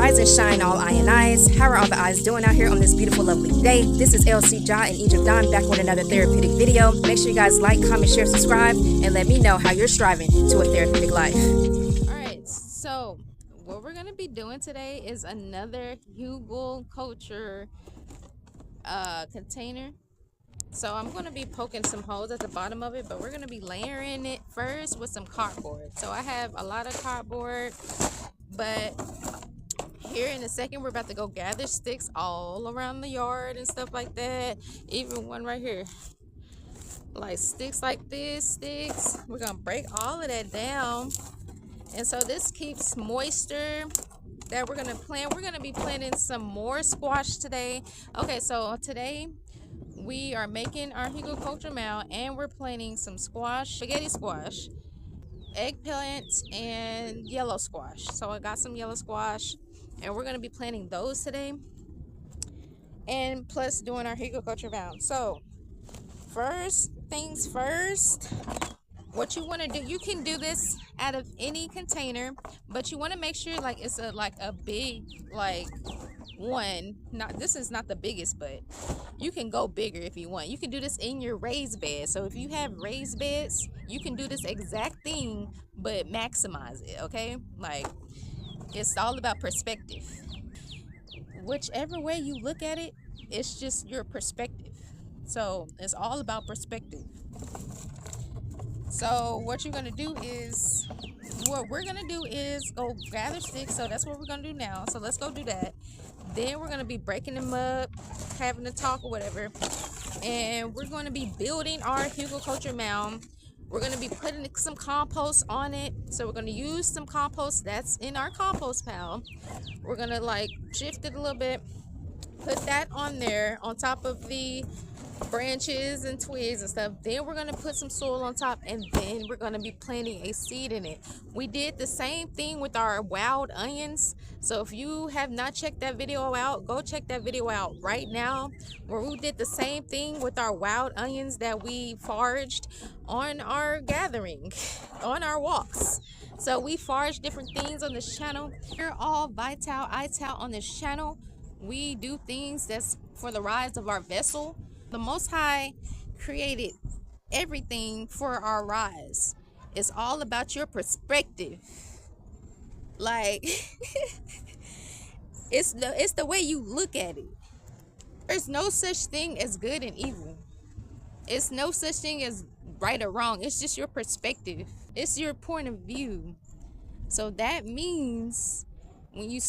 Rise and shine, all I and I's. How are all the eyes doing out here on this beautiful, lovely day? This is ElSea Jahzen in Egypt Dawn, back with another therapeutic video. Make sure you guys like, comment, share, subscribe, and let me know how you're striving to a therapeutic life. Alright, so what we're going to be doing today is another Hugelkulture container. So I'm going to be poking some holes at the bottom of it, but we're going to be layering it first with some cardboard. So I have a lot of cardboard, but here in a second we're about to go gather sticks all around the yard and stuff like that. Even one right here, like sticks like this, sticks. We're going to break all of that down. And so this keeps moisture that we're going to plant. We're going to be planting some more squash today. Okay, so today we are making our Hugelkulture mound, and we're planting some squash, spaghetti squash, eggplant, and yellow squash. So I got some yellow squash, and we're going to be planting those today, and plus doing our Hugelkulture mound. So first things first, what you want to do, you can do this out of any container, but you want to make sure like it's a big one. This is not the biggest, but you can go bigger if you want. You can do this in your raised bed. So if you have raised beds, you can do this exact thing but maximize it. Okay, like it's all about perspective. Whichever way you look at it, it's just your perspective. So it's all about perspective. So what we're gonna do is go gather sticks. So that's what we're gonna do now. So let's go do that. Then we're gonna be breaking them up, having a talk or whatever, and we're gonna be building our Hugelkulture mound. We're gonna be putting some compost on it. So we're gonna use some compost that's in our compost pile. We're gonna like shift it a little bit, put that on there on top of the branches and twigs and stuff. Then we're going to put some soil on top, and then we're going to be planting a seed in it. We did the same thing with our wild onions. So if you have not checked that video out, go check that video out right now, where we did the same thing with our wild onions that we foraged on our gathering, on our walks. So we forage different things on this channel. We're all vital ital on this channel. We do things that's for the rise of our vessel. The Most High created everything for our rise. It's all about your perspective. Like it's the way you look at it. There's no such thing as good and evil. It's no such thing as right or wrong. It's just your perspective. It's your point of view. So that means when you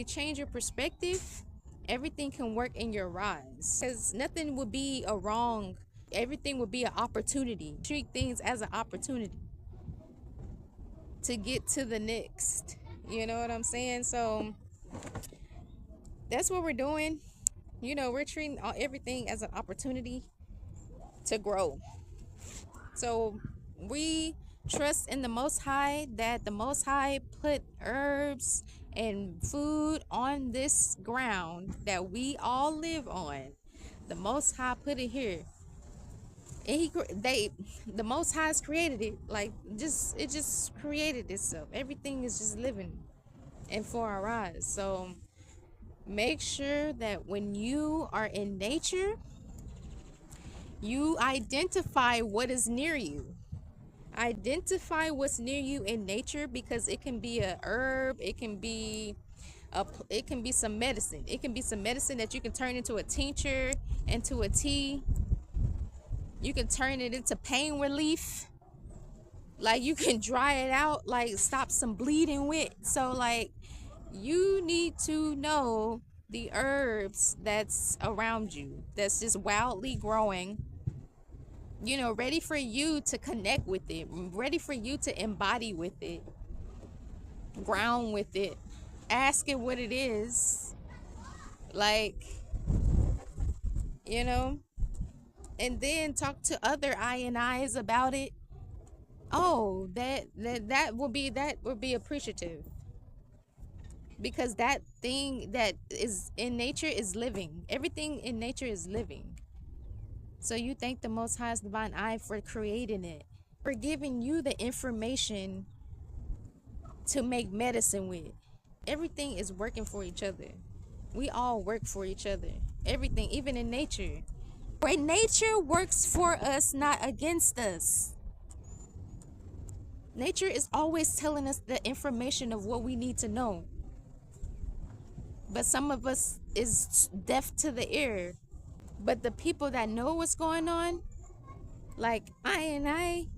change your perspective, everything can work in your rise, because nothing would be a wrong. Everything would be an opportunity. Treat things as an opportunity to get to the next. You know what I'm saying? So that's what we're doing. You know, we're treating everything as an opportunity to grow. So we trust in the Most High, that the Most High put herbs and food on this ground that we all live on. The Most High put it here, and the Most High's created it. Like it just created itself. Everything is just living and for our rise. So make sure that when you are in nature, you identify what is near you. Identify what's near you in nature, because it can be a herb, it can be some medicine. It can be some medicine that you can turn into a tincture, into a tea. You can turn it into pain relief. Like you can dry it out, like stop some bleeding with. So like you need to know the herbs that's around you, that's just wildly growing, you know, ready for you to connect with it, ready for you to embody with it, ground with it, ask it what it is, like, you know, and then talk to other I&Is about it. Oh, that would be appreciative, because that thing that is in nature is living. Everything in nature is living. So you thank the Most High's divine eye for creating it, for giving you the information to make medicine with. everything is working for each other. We all work for each other. Everything, even in nature. Where nature works for us, not against us. Nature is always telling us the information of what we need to know. But some of us is deaf to the ear. But the people that know what's going on, like I,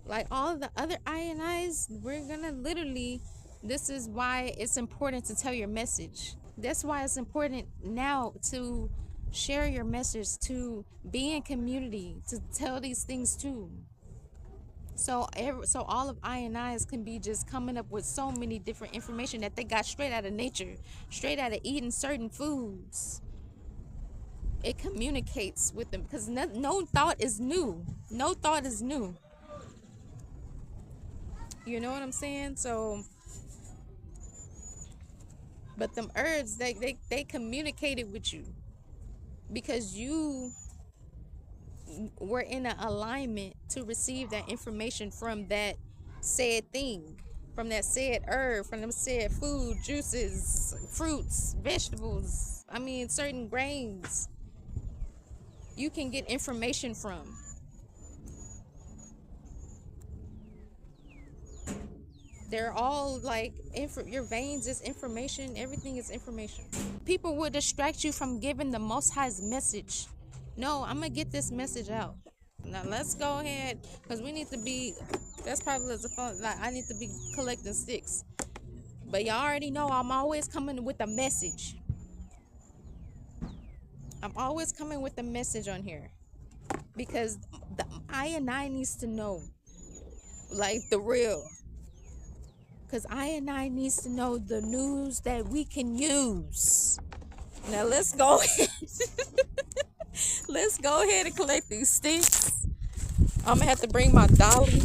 like all the other I&Is, we're gonna literally, this is why it's important to tell your message. That's why it's important now to share your message, to be in community, to tell these things too. So all of I&Is can be just coming up with so many different information that they got straight out of nature, straight out of eating certain foods. It communicates with them because no thought is new. No thought is new. You know what I'm saying? So, but them herbs, they communicated with you because you were in an alignment to receive that information from that said thing, from that said herb, from them said food, juices, fruits, vegetables. I mean, certain grains you can get information from. They're all like, your veins is information. Everything is information. People will distract you from giving the Most High's message. No, I'm going to get this message out. Now, let's go ahead, because we need to be, that's probably the phone, like, I need to be collecting sticks. But y'all already know I'm always coming with a message. I'm always coming with a message on here. Because the I needs to know, like, the real. Because I needs to know the news that we can use. Now let's go ahead. Let's go ahead and collect these sticks. I'm gonna have to bring my dolly.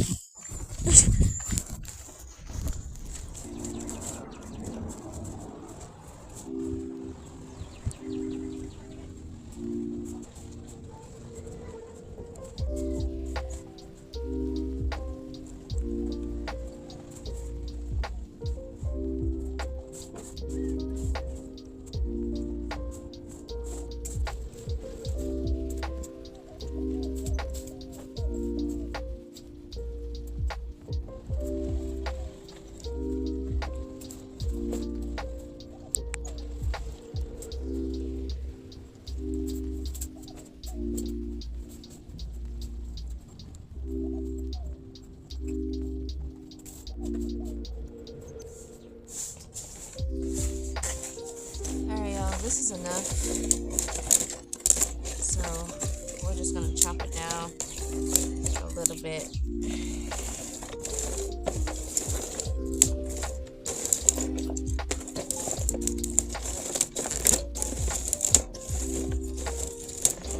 This is enough, so we're just gonna chop it down a little bit.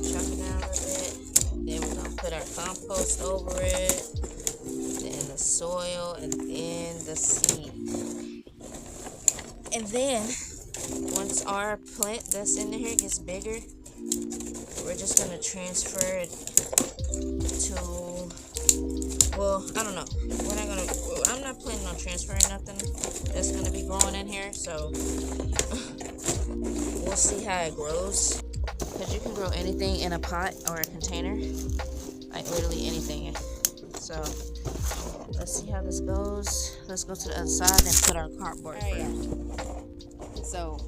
Chop it down a little bit, then we're gonna put our compost over it, then the soil, and then the seed. And then once our plant that's in here gets bigger, we're just going to transfer it to, well, I don't know. I'm not planning on transferring nothing that's going to be growing in here, so we'll see how it grows. Because you can grow anything in a pot or a container, like literally anything. So let's see how this goes. Let's go to the other side and put our cardboard first. So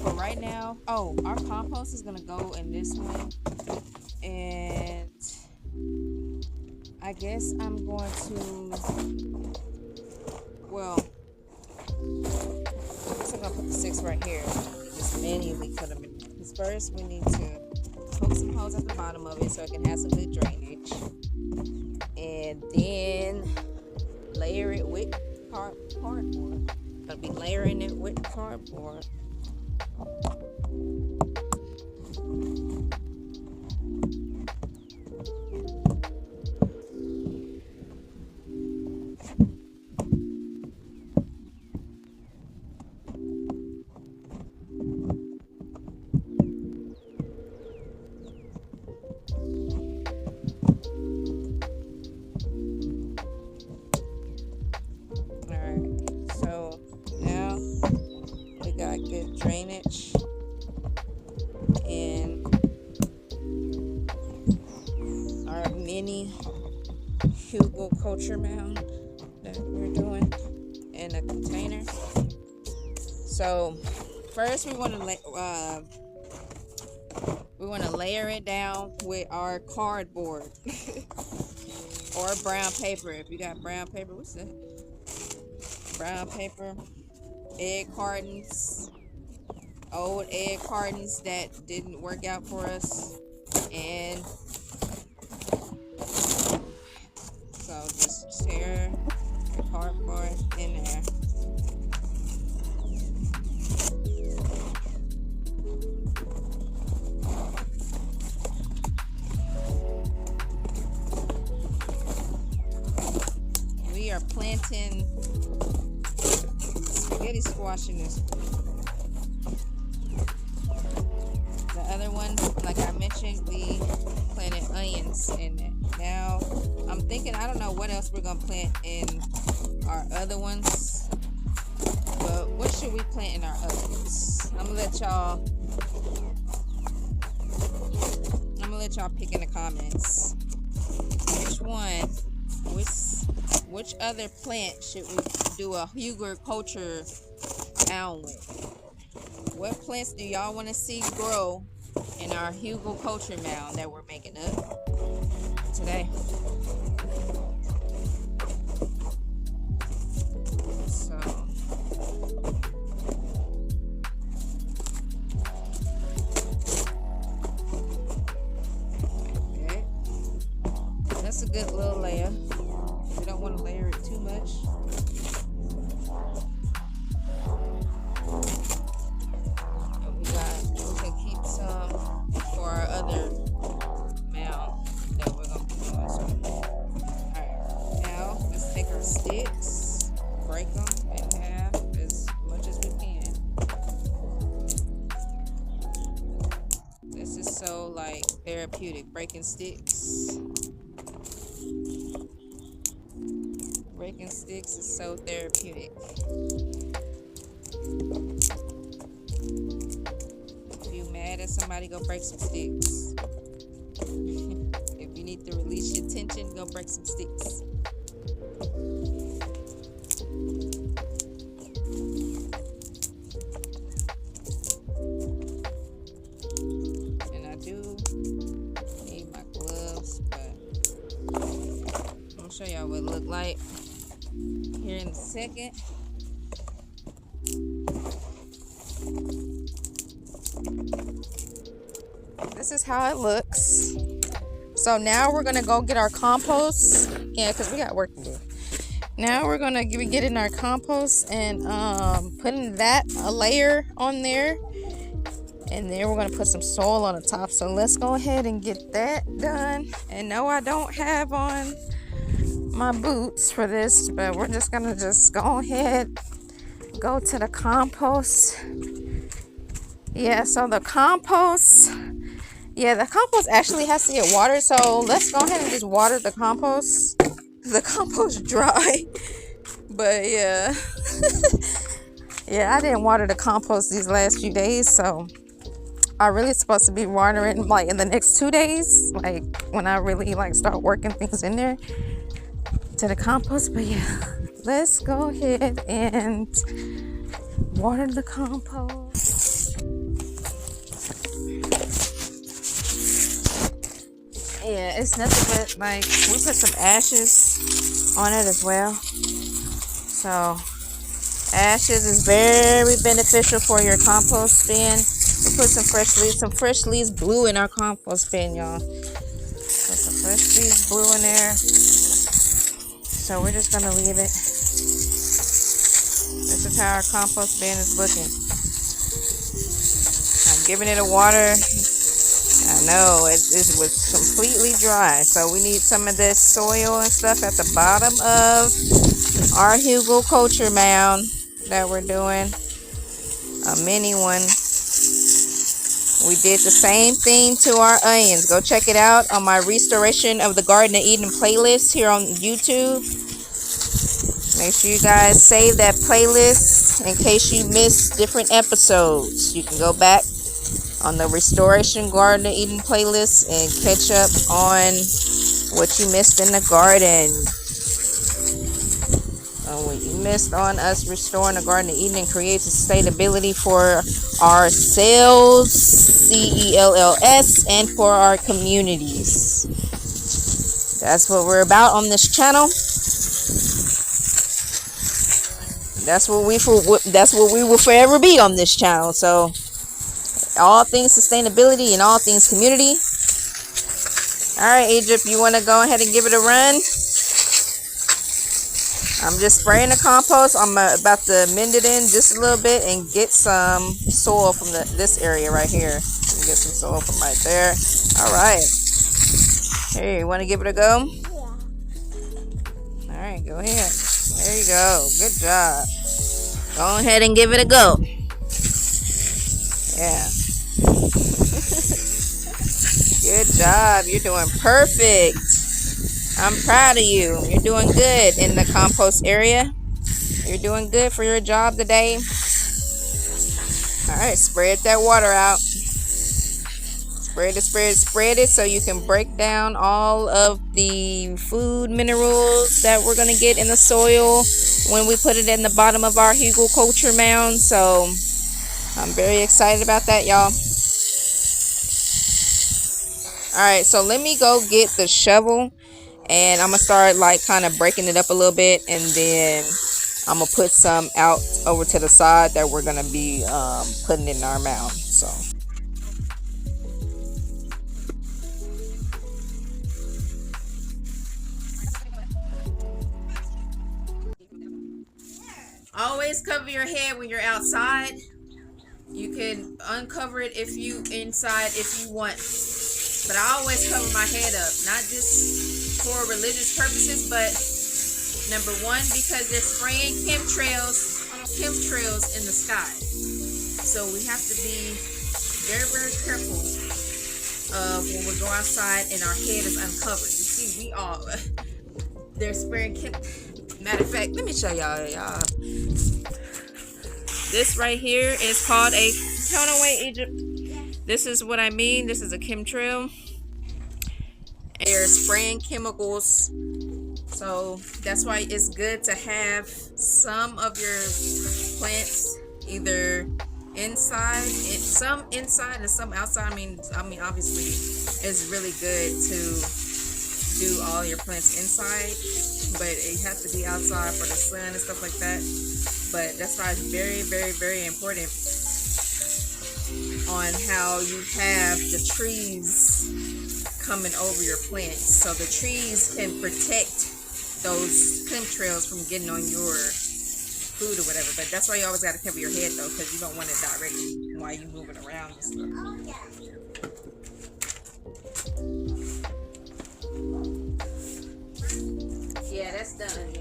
for right now, our compost is gonna go in this one, and I guess I'm going to, well, I guess I'm gonna put the sticks right here, just manually put them in, because first we need to poke some holes at the bottom of it so it can have some good drainage, and then layer it with cardboard. Gonna be layering it with cardboard. drainage and our mini Hugelkulture mound that we're doing in a container. So first we want to layer it down with our cardboard or brown paper. If you got brown paper, what's that? Brown paper, egg cartons, old egg cartons that didn't work out for us, and so just tear the cardboard in there. We are planting spaghetti squash in this. The other one, like I mentioned, we planted onions in it. Now, I'm thinking, I don't know what else we're going to plant in our other ones. But what should we plant in our other ones? I'm going to let y'all pick in the comments. Which other plant should we do a Hugelkulture mound with? What plants do y'all want to see grow in our Hugelkulture mound that we're making up today? So, okay. That's a good little layer. We don't want to layer it too much. We can keep some for our other mound that we're going to be doing. So, alright, now let's take our sticks, break them in half as much as we can. This is so like therapeutic, breaking sticks. Breaking sticks is so therapeutic. If you mad at somebody, go break some sticks. If you need to release your tension, go break some sticks. And I do need my gloves, but I'm gonna show y'all what it look like here in a second. This is how it looks. So now we're gonna go get our compost. Yeah, because we got work to do. Now we're gonna be getting our compost and putting that a layer on there, and then we're gonna put some soil on the top. So let's go ahead and get that done. And no, I don't have on my boots for this, but we're just gonna go ahead, go to the compost. Yeah, so the compost actually has to get watered, so let's go ahead and just water the compost. The compost dry, but yeah. Yeah, I didn't water the compost these last few days, so I really supposed to be watering like in the next 2 days, like when I really like start working things in there to the compost. But yeah, let's go ahead and water the compost. Yeah, it's nothing but like we put some ashes on it as well. So ashes is very beneficial for your compost bin. We put some fresh leaves blue in our compost bin, y'all. Put some fresh leaves blue in there. So we're just gonna leave it. This is how our compost bin is looking. I'm giving it a water. I know it was completely dry, so we need some of this soil and stuff at the bottom of our Hugelkulture mound that we're doing, a mini one. We did the same thing to our onions. Go check it out on my Restoration of the Garden of Eden playlist here on YouTube. Make sure you guys save that playlist in case you missed different episodes, you can go back on the Restoration Garden Eden playlist and catch up on what you missed in the garden. What you missed on us restoring the Garden of Eden and creating sustainability for ourselves, CELLS, and for our communities. That's what we're about on this channel. That's what we will forever be on this channel. So all things sustainability and all things community. All right, Egypt, you want to go ahead and give it a run? I'm just spraying the compost. I'm about to mend it in just a little bit and get some soil from this area right here. Get some soil from right there. All right. Here, you want to give it a go? Yeah. All right, go ahead. There you go. Good job. Go ahead and give it a go. Yeah. Good job. You're doing perfect. I'm proud of you. You're doing good in the compost area. You're doing good for your job today. All right, spread that water out. Spread it so you can break down all of the food minerals that we're going to get in the soil when we put it in the bottom of our Hugelkulture mound. So I'm very excited about that, y'all. All right, so let me go get the shovel. And I'm going to start like kind of breaking it up a little bit. And then I'm going to put some out over to the side that we're going to be putting in our mound. So. Always cover your head when you're outside. You can uncover it if you want. But I always cover my head up. Not just for religious purposes, but number one, because they're spraying chemtrails in the sky. So we have to be very, very careful when we go outside and our head is uncovered. You see, they're spraying matter of fact, let me show y'all. This right here is called hold on, wait, Egypt. This is what I mean. This is a chemtrail. They're spraying chemicals. So that's why it's good to have some of your plants either some inside and some outside. I mean obviously it's really good to do all your plants inside, but it has to be outside for the sun and stuff like that. But that's why it's very, very, very important on how you have the trees coming over your plants, so the trees can protect those chemtrails from getting on your food or whatever. But that's why you always got to cover your head though, because you don't want it directly while you're moving around and stuff. Yeah, that's done.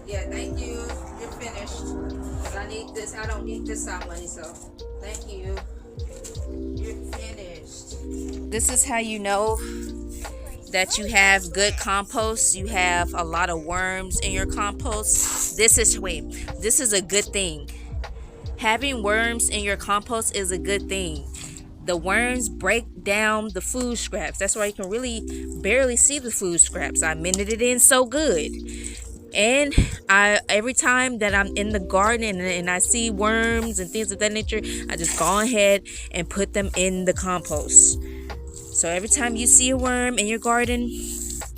Yeah, thank you. You're finished. Because I need this. I don't need this out money, so thank you. You're finished. This is how you know that you have good compost. You have a lot of worms in your compost. This is a good thing. Having worms in your compost is a good thing. The worms break down the food scraps. That's why you can really barely see the food scraps. I mended it in so good. And every time that I'm in the garden and I see worms and things of that nature, I just go ahead and put them in the compost. So every time you see a worm in your garden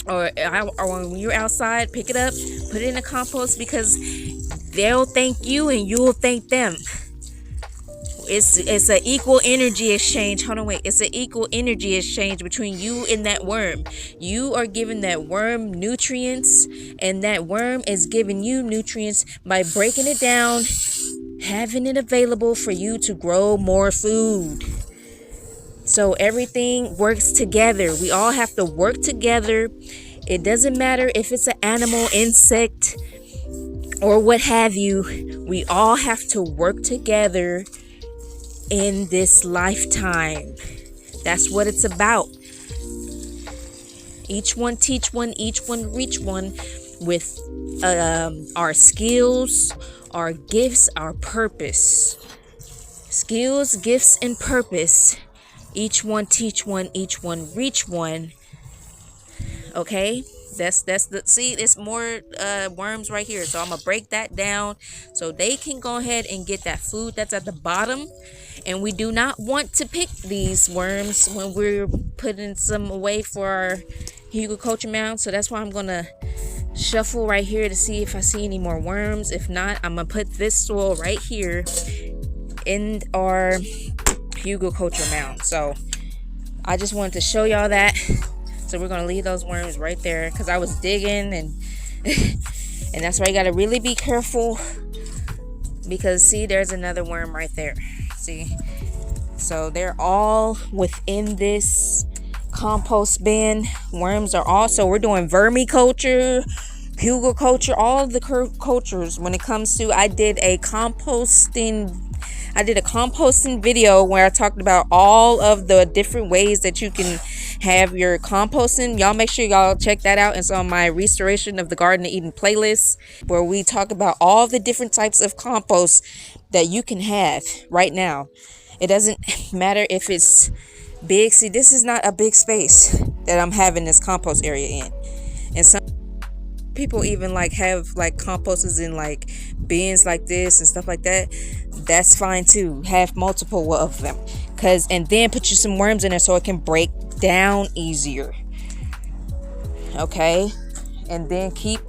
or when you're outside, pick it up, put it in the compost, because they'll thank you and you'll thank them. It's an equal energy exchange. It's an equal energy exchange between you and that worm. You are giving that worm nutrients, and that worm is giving you nutrients by breaking it down, having it available for you to grow more food. So everything works together. We all have to work together. It doesn't matter if it's an animal, insect, or what have you. We all have to work together in this lifetime. That's what it's about. Each one teach one, each one reach one with our skills, our gifts, our purpose. Skills, gifts, and purpose. Each one teach one, each one reach one. Okay, that's the, see, it's more worms right here, so I'm gonna break that down so they can go ahead and get that food that's at the bottom. And we do not want to pick these worms when we're putting some away for our Hugelkulture mound, so that's why I'm gonna shuffle right here to see if I see any more worms. If not, I'm gonna put this soil right here in our Hugelkulture mound. So I just wanted to show y'all that. So we're gonna leave those worms right there because I was digging, and and that's why you gotta really be careful, because see, there's another worm right there. See, so they're all within this compost bin. Worms are also, we're doing vermiculture, Hugelkulture, all of the cultures. When it comes to, I did a composting video where I talked about all of the different ways that you can have your composting. Y'all make sure y'all check that out. It's on my Restoration of the Garden of Eden playlist, where we talk about all the different types of compost that you can have right now. It doesn't matter if it's big. See, this is not a big space that I'm having this compost area in, and some people even like have like composters in like bins like this and stuff like that. That's fine too. Have multiple of them, and then put you some worms in there so it can break down easier. Okay, and then keep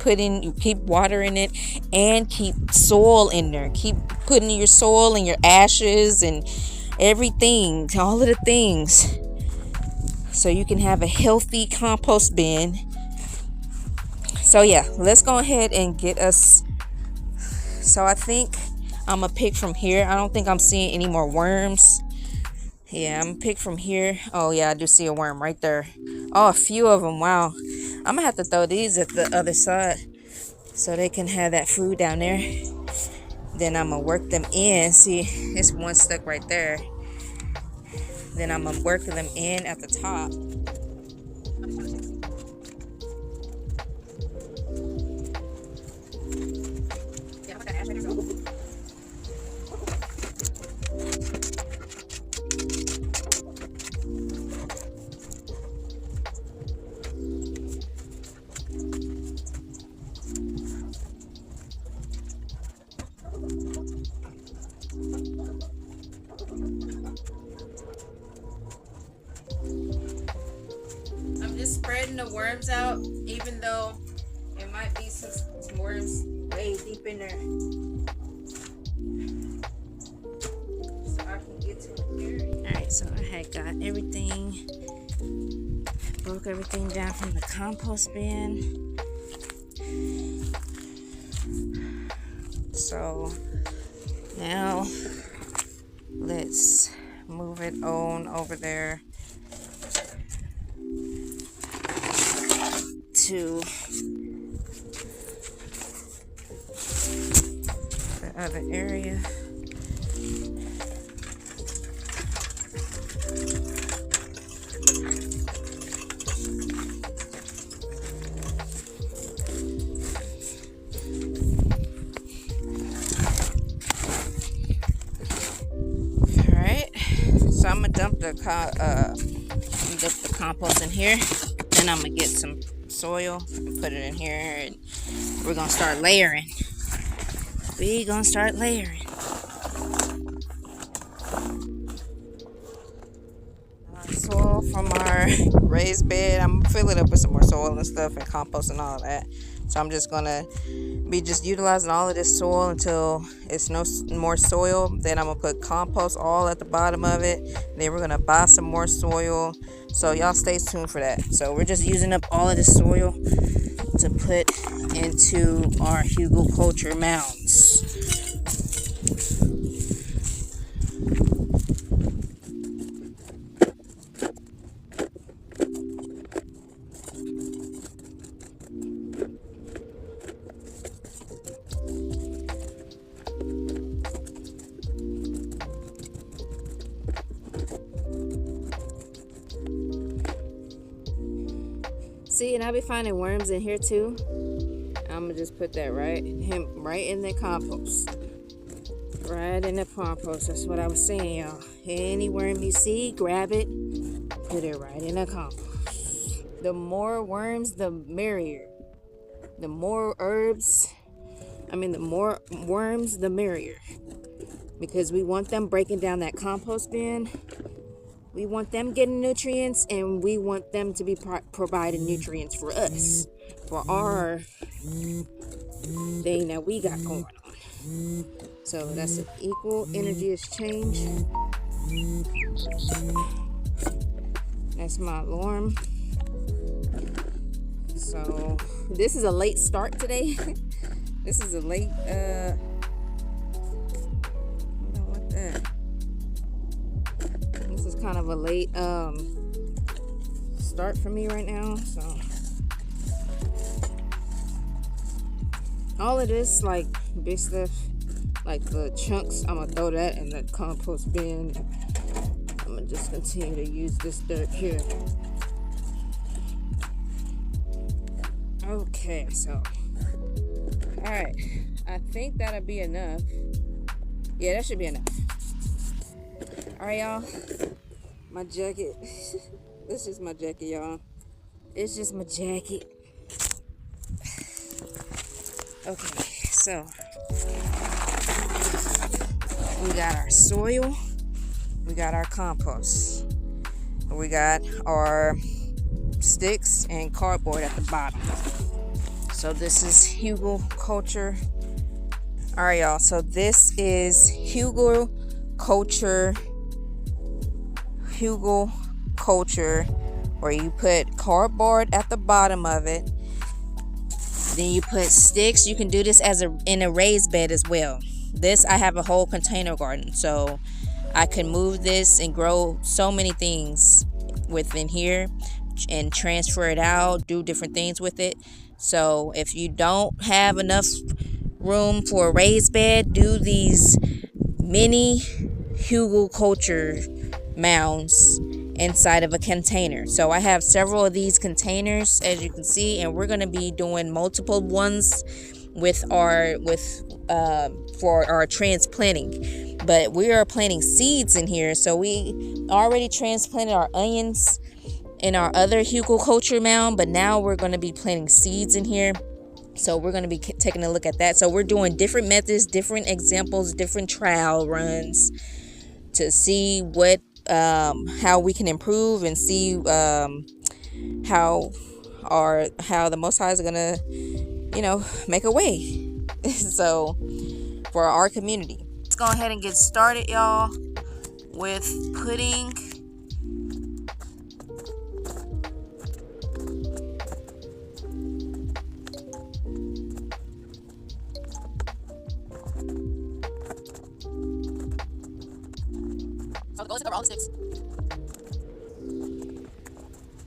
watering it, and keep soil in there. Keep putting your soil and your ashes and everything, all of the things, so you can have a healthy compost bin. So yeah, let's go ahead and get us. So I think I'm gonna pick from here. I don't think I'm seeing any more worms. Yeah, I'm gonna pick from here. Oh yeah, I do see a worm right there. Oh, a few of them. Wow. I'm gonna have to throw these at the other side so they can have that food down there. Then I'm gonna work them in. See, it's one stuck right there. Then I'm gonna work them in at the top. I'm just spreading the worms out, even though it might be some worms way deep in there. So I can get to it here. Alright, so I had got everything, broke everything down from the compost bin. So now let's move it on over there to the other area. So I'm gonna dump the compost in here. Then I'm gonna get some soil and put it in here, and we're gonna start layering. Soil from our raised bed. I'm gonna fill it up with some more soil and stuff and compost and all that. So I'm just gonna be utilizing all of this soil until it's no more soil. Then I'm gonna put compost all at the bottom of it. Then we're gonna buy some more soil. So y'all stay tuned for that. So we're just using up all of this soil to put into our Hugelkulture mounds. See, and I'll be finding worms in here too. I'm gonna just put that right in the compost. right in the compost. That's what I was saying, y'all. Any worm you see, grab it, put it right in the compost. The more worms, the merrier. The more the more worms, the merrier. Because we want them breaking down that compost bin. We want them getting nutrients, and we want them to be providing nutrients for us, for our thing that we got going on. So that's an equal energy exchange. That's my alarm. So this is a late start today. This is a late I don't want that. This is kind of a late start for me right now. So all of this, like big stuff, like the chunks, I'm gonna throw that in the compost bin. I'm gonna just continue to use this dirt here. Okay, so all right, I think that'll be enough. Yeah, that should be enough. All right, y'all, my jacket. This is my jacket, y'all. It's just my jacket. Okay, so we got our soil, we got our compost, we got our sticks and cardboard at the bottom. So this is Hugelkulture. All right, y'all, so this is Hugelkulture, where you put cardboard at the bottom of it. Then you put sticks. You can do this in a raised bed as well. This, I have a whole container garden, so I can move this and grow so many things within here and transfer it out, do different things with it. So if you don't have enough room for a raised bed, do these mini Hugelkulture mounds inside of a container. So I have several of these containers, as you can see, and we're going to be doing multiple ones with for our transplanting. But we are planting seeds in here, so we already transplanted our onions in our other Hugelkulture mound, but now we're going to be planting seeds in here. So we're going to be taking a look at that. So we're doing different methods, different examples, different trial runs to see what how we can improve and see how the Most High is gonna, make a way. So for our community, let's go ahead and get started, y'all, with putting So the goal is to cover all the sticks.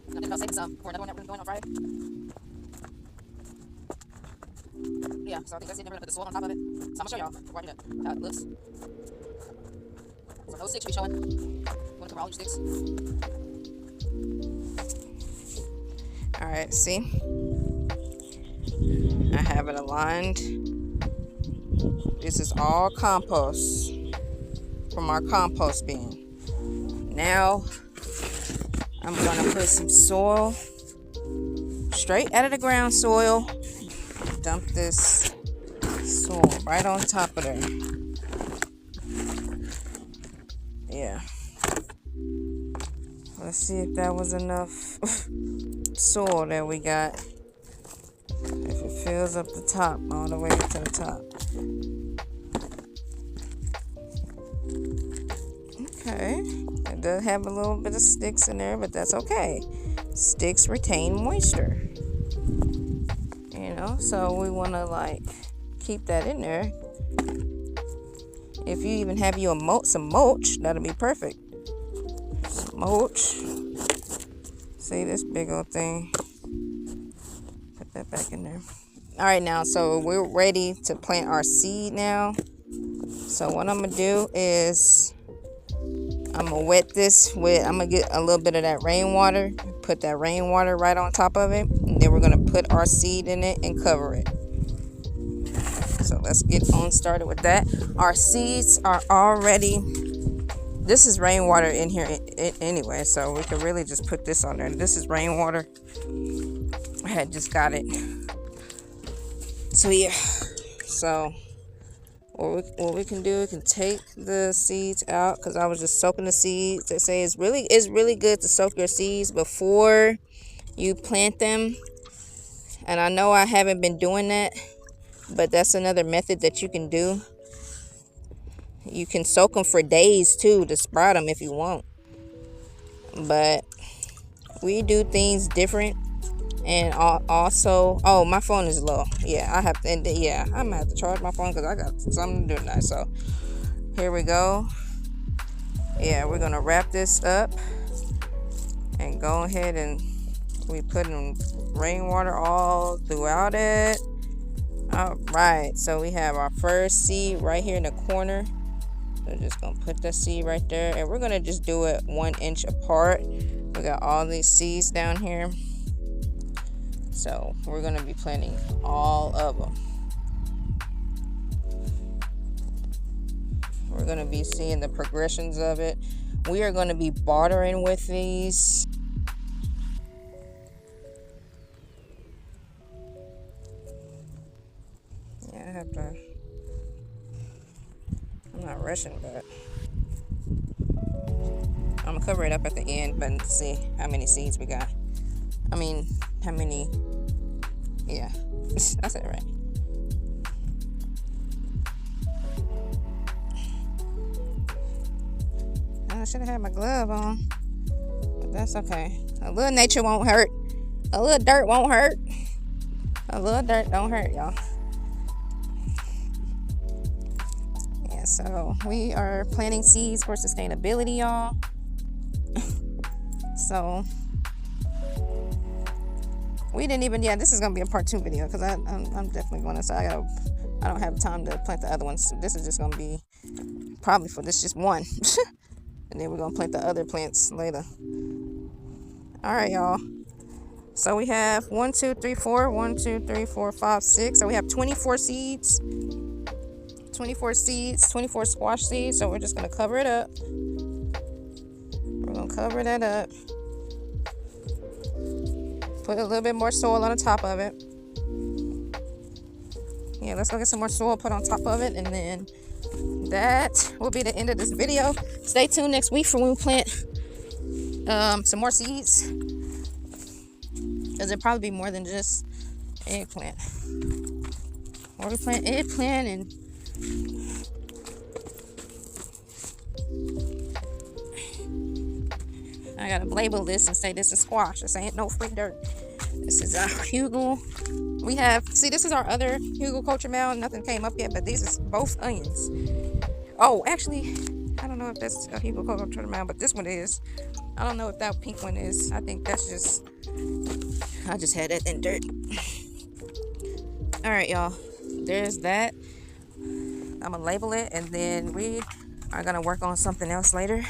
I'm thinking about saving some for another one that we're doing on Friday. Yeah, so I think that's it. Then we're gonna put the soil on top of it. So I'm gonna show y'all before I do that how it looks. So those sticks we showing. You wanna cover all your sticks. Alright, see? I have it aligned. This is all compost from our compost bin. Now I'm gonna put some soil, straight out of the ground soil. Dump this soil right on top of there. Yeah. Let's see if that was enough soil that we got. If it fills up the top, all the way to the top. Okay. It does have a little bit of sticks in there, but that's okay. Sticks retain moisture. So we want to keep that in there. If you even have some mulch, that'll be perfect. Some mulch. See this big old thing? Put that back in there. All right, now, so we're ready to plant our seed now. So what I'm gonna do is I'm gonna wet this I'm gonna get a little bit of that rainwater, put that rainwater right on top of it, and then we're gonna put our seed in it and cover it. So let's get on started with that. Our seeds are already, this is rainwater in here anyway, so we could really just put this on there. This is rainwater. I had just got it. So yeah, so what we can do, we can take the seeds out, because I was just soaking the seeds. They say it's really good to soak your seeds before you plant them. And I know I haven't been doing that, but that's another method that you can do. You can soak them for days too to sprout them if you want. But we do things different. And also, oh, my phone is low. Yeah, I have to, and yeah, I'm gonna have to charge my phone because I got something to do tonight. So here we go. Yeah, we're gonna wrap this up and go ahead, and we put in rainwater all throughout it. All right, so we have our first seed right here in the corner. So just gonna put the seed right there, and we're gonna just do it 1 inch apart. We got all these seeds down here, so we're gonna be planting all of them. We're gonna be seeing the progressions of it. We are gonna be bartering with these. Yeah, I have to, I'm not rushing, but I'm gonna cover it up at the end, but see how many seeds we got. I mean, how many, yeah, I said it right. I should have had my glove on, but that's okay. A little nature won't hurt. A little dirt won't hurt. A little dirt don't hurt, y'all. Yeah, so we are planting seeds for sustainability, y'all. So we didn't even, yeah, this is gonna be a part 2 video, because I'm definitely going to say I don't have time to plant the other ones. So this is just gonna be probably for this just one. And then we're gonna plant the other plants later. All right, y'all. So we have 1, 2, 3, 4, 1, 2, 3, 4, 5, 6. So we have 24 seeds. 24 seeds, 24 squash seeds. So we're just gonna cover it up. We're gonna cover that up. Put a little bit more soil on the top of it. Yeah, let's go get some more soil put on top of it, and then that will be the end of this video. Stay tuned next week for when we plant some more seeds, because it'll probably be more than just eggplant. Or we plant eggplant, and I gotta label this and say this is squash. This ain't no free dirt. This is our Hugel. We have, see, this is our other Hugelkulture mound. Nothing came up yet, but these are both onions. Oh, actually, I don't know if that's a Hugelkulture mound, but this one is. I don't know if that pink one is. I think that's just, I just had that in dirt. All right, y'all. There's that. I'm gonna label it, and then we are gonna work on something else later.